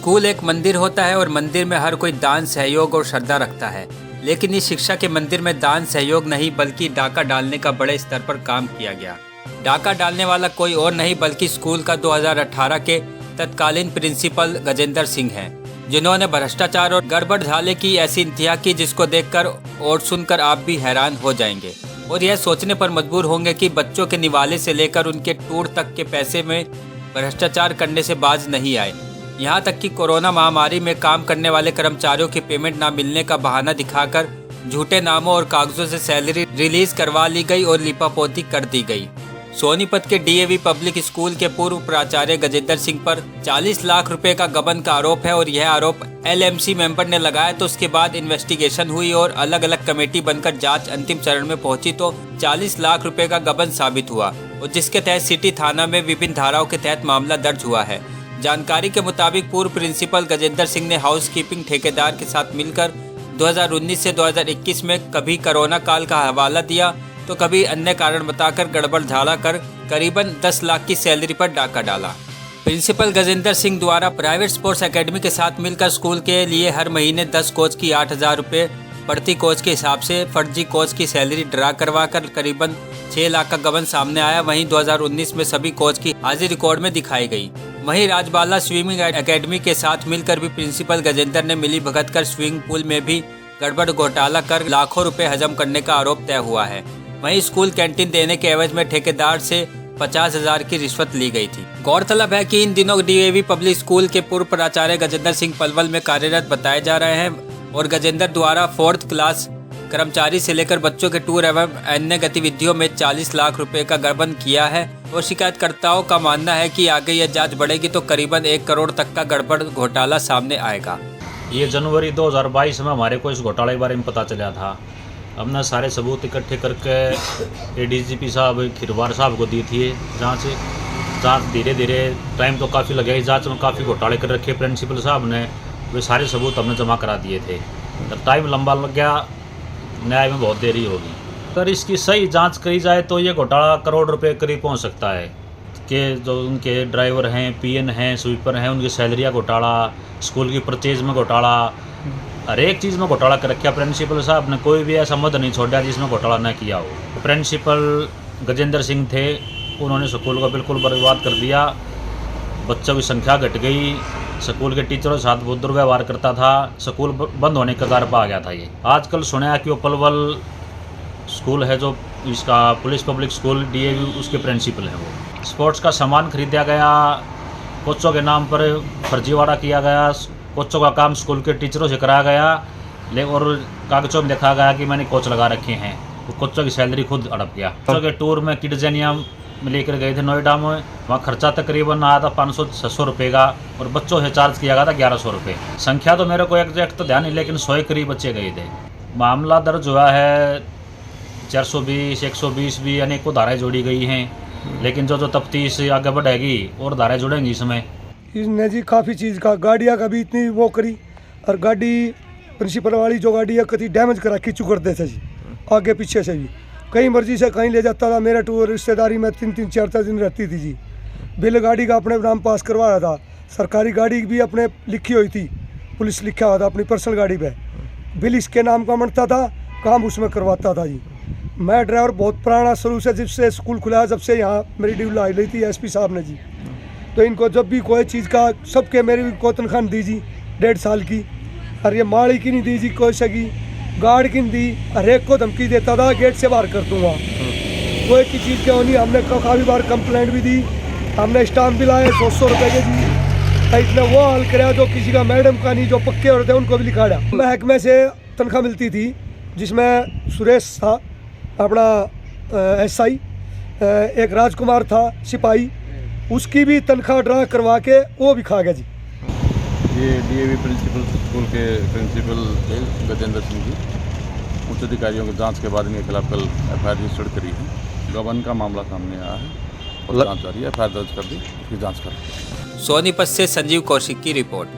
School एक मंदिर होता है और मंदिर में हर कोई दान, सहयोग और श्रद्धा रखता है। लेकिन इस शिक्षा के मंदिर में दान, सहयोग नहीं बल्कि डाका डालने का बड़े स्तर पर काम किया गया। डाका डालने वाला कोई और नहीं बल्कि स्कूल का 2018 के तत्कालीन प्रिंसिपल गजेंद्र सिंह हैं, जिन्होंने भ्रष्टाचार और गड़बड़झाले की ऐसी इंतहा की जिसको देखकर और सुनकर आप भी हैरान हो जाएंगे और यह सोचने पर मजबूर होंगे कि बच्चों के निवाले से लेकर उनके टूर तक के पैसे में भ्रष्टाचार करने से बाज नहीं आए। यहाँ तक कि कोरोना महामारी में काम करने वाले कर्मचारियों की पेमेंट ना मिलने का बहाना दिखाकर झूठे नामों और कागजों से सैलरी रिलीज करवा ली गई और लिपापोती कर दी गई। सोनीपत के डीएवी पब्लिक स्कूल के पूर्व प्राचार्य गजेंद्र सिंह पर 40 लाख रुपए का गबन का आरोप है और यह आरोप एलएमसी मेंबर ने लगाया। तो उसके बाद इन्वेस्टिगेशन हुई और अलग अलग कमेटी बनकर जांच अंतिम चरण में पहुंची तो 40 लाख रुपए का गबन साबित हुआ और जिसके तहत सिटी थाना में विभिन्न धाराओं के तहत मामला दर्ज हुआ है। जानकारी के मुताबिक पूर्व प्रिंसिपल गजेंद्र सिंह ने हाउसकीपिंग ठेकेदार के साथ मिलकर 2019 से 2021 में कभी कोरोना काल का हवाला दिया तो कभी अन्य कारण बताकर गड़बड़झाला कर करीबन 10 लाख की सैलरी पर डाका डाला। प्रिंसिपल गजेंद्र सिंह द्वारा प्राइवेट स्पोर्ट्स एकेडमी के साथ मिलकर स्कूल के लिए हर महीने 10 कोच की 8,000 रुपये प्रति कोच के हिसाब से फर्जी कोच की सैलरी ड्रा करवाकर करीबन 6 लाख का गबन सामने आया। वहीं 2019 में सभी कोच की हाजिर रिकॉर्ड में दिखाई गई। वहीं राजबाला स्विमिंग एकेडमी के साथ मिलकर भी प्रिंसिपल गजेंद्र ने मिली भगत कर स्विमिंग पूल में भी गड़बड़ घोटाला कर लाखों रुपए हजम करने का आरोप तय हुआ है। वहीं स्कूल कैंटीन देने के एवज में ठेकेदार से 50,000 की रिश्वत ली गई थी। गौरतलब है कि इन दिनों डीएवी पब्लिक स्कूल के पूर्व प्राचार्य गजेंद्र सिंह पलवल में कार्यरत बताए जा रहे हैं और गजेंद्र द्वारा 4th क्लास कर्मचारी से लेकर बच्चों के टूर एवं अन्य गतिविधियों में 40 लाख रुपए का गबन किया है और शिकायतकर्ताओं का मानना है कि आगे यह जांच बढ़ेगी तो करीबन 1 करोड़ तक का गड़बड़ घोटाला सामने आएगा। ये जनवरी 2022 में हमारे को इस घोटाले के बारे में पता चला था। हमने सारे सबूत इकट्ठे करके एडीजीपी साहब खिरवार साहब को दी थी जांच धीरे धीरे टाइम तो काफ़ी लगे। इस जांच में काफ़ी घोटाले कर रखे प्रिंसिपल साहब ने, वे सारे सबूत हमने जमा करा दिए थे। तो टाइम लंबा लग गया, न्याय में बहुत देरी होगी। अगर इसकी सही जांच करी जाए तो ये घोटाला करोड़ रुपए करीब पहुंच सकता है कि जो उनके ड्राइवर हैं, पीएन हैं, स्वीपर हैं, उनकी सैलरी का घोटाला, स्कूल की परचेज में घोटाला, हर एक चीज़ में घोटाला कर रखा। प्रिंसिपल साहब ने कोई भी ऐसा मद नहीं छोड़ा जिसमें घोटाला न किया हो। प्रिंसिपल गजेंद्र सिंह थे, उन्होंने स्कूल को बिल्कुल बर्बाद कर दिया। बच्चों की संख्या घट गई, स्कूल के टीचरों के साथ बहुत दुर्व्यवहार करता था, स्कूल बंद होने के कगार पर आ गया था। ये आजकल सुना कि वो पलवल स्कूल है जो इसका पुलिस पब्लिक स्कूल डीएवी, उसके प्रिंसिपल हैं। वो स्पोर्ट्स का सामान खरीदा गया, कोचों के नाम पर फर्जीवाड़ा किया गया, कोचों का काम स्कूल के टीचरों से कराया गया और कागजों में देखा गया कि मैंने कोच लगा रखे हैं। वो कोचों की सैलरी खुद अड़प गया। कोचों के टूर में किडजेनिया में लेकर गए थे नोएडा में, वहाँ खर्चा तकरीबन आया था 500-600 रुपये का और बच्चों से चार्ज किया गया था 1100 रुपये। संख्या तो मेरे को एग्जैक्ट तो ध्यान नहीं, लेकिन 100 के करीब बच्चे गए थे। मामला दर्ज हुआ है 420, 120 भी अनेकों धाराएँ जोड़ी गई हैं, लेकिन जो तफ्तीश आगे बढ़ेगी और धाराएँ जुड़ेंगी इसमें। इसने जी काफ़ी चीज़ का गाड़ियाँ का भी इतनी वो करी और गाड़ी प्रिंसिपल वाली जो गाड़ी है कभी डैमेज करा खींचू कर देते जी, आगे पीछे से भी कहीं मर्जी से कहीं ले जाता था। मेरा टूर रिश्तेदारी में 3-3, 4-4 दिन रहती थी जी। बिल गाड़ी का अपने नाम पास करवाया था, सरकारी गाड़ी भी अपने लिखी हुई थी, पुलिस लिखा हुआ था अपनी पर्सनल गाड़ी पे, बिल इसके नाम का बनता था, काम उसमें करवाता था जी। मैं ड्राइवर बहुत पुराना शुरू से, जब से स्कूल खुला है, जब से यहाँ मेरी ड्यूटी लाई ली थी एसपी साहब ने जी। तो इनको जब भी कोई चीज़ का सबके मेरी को तनख्वाह दीजिए 1.5 साल की, और ये माड़ी की नहीं दीजिए, कोई सगी गार्ड की नहीं दी, हर एक को धमकी देता था गेट से बाहर कर दूँगा। कोई की चीज़ क्या होनी, हमने काफ़ी बार कंप्लेंट भी दी, हमने स्टाम्प भी लाए 100 रुपये के जी। इतना वो हाल कराया जो किसी का मैडम का नहीं, जो पक्के होते हैं उनको भी लिखाड़ा। महकमे से तनख्वाह मिलती थी जिसमें सुरेश था अपना SI, एक राजकुमार था सिपाही, उसकी भी तनख्वाह ड्रा करवा के वो भी खा गया जी। ये डीएवी प्रिंसिपल स्कूल के प्रिंसिपल गजेंद्र सिंह जी उच्च अधिकारियों की जांच के बाद इनके खिलाफ कल FIR रजिस्टर्ड करी है। गबन का मामला सामने आया है और जांच जारी है, FIR दर्ज कर दी, इसकी जांच कर। सोनीपत से संजीव कौशिक की रिपोर्ट।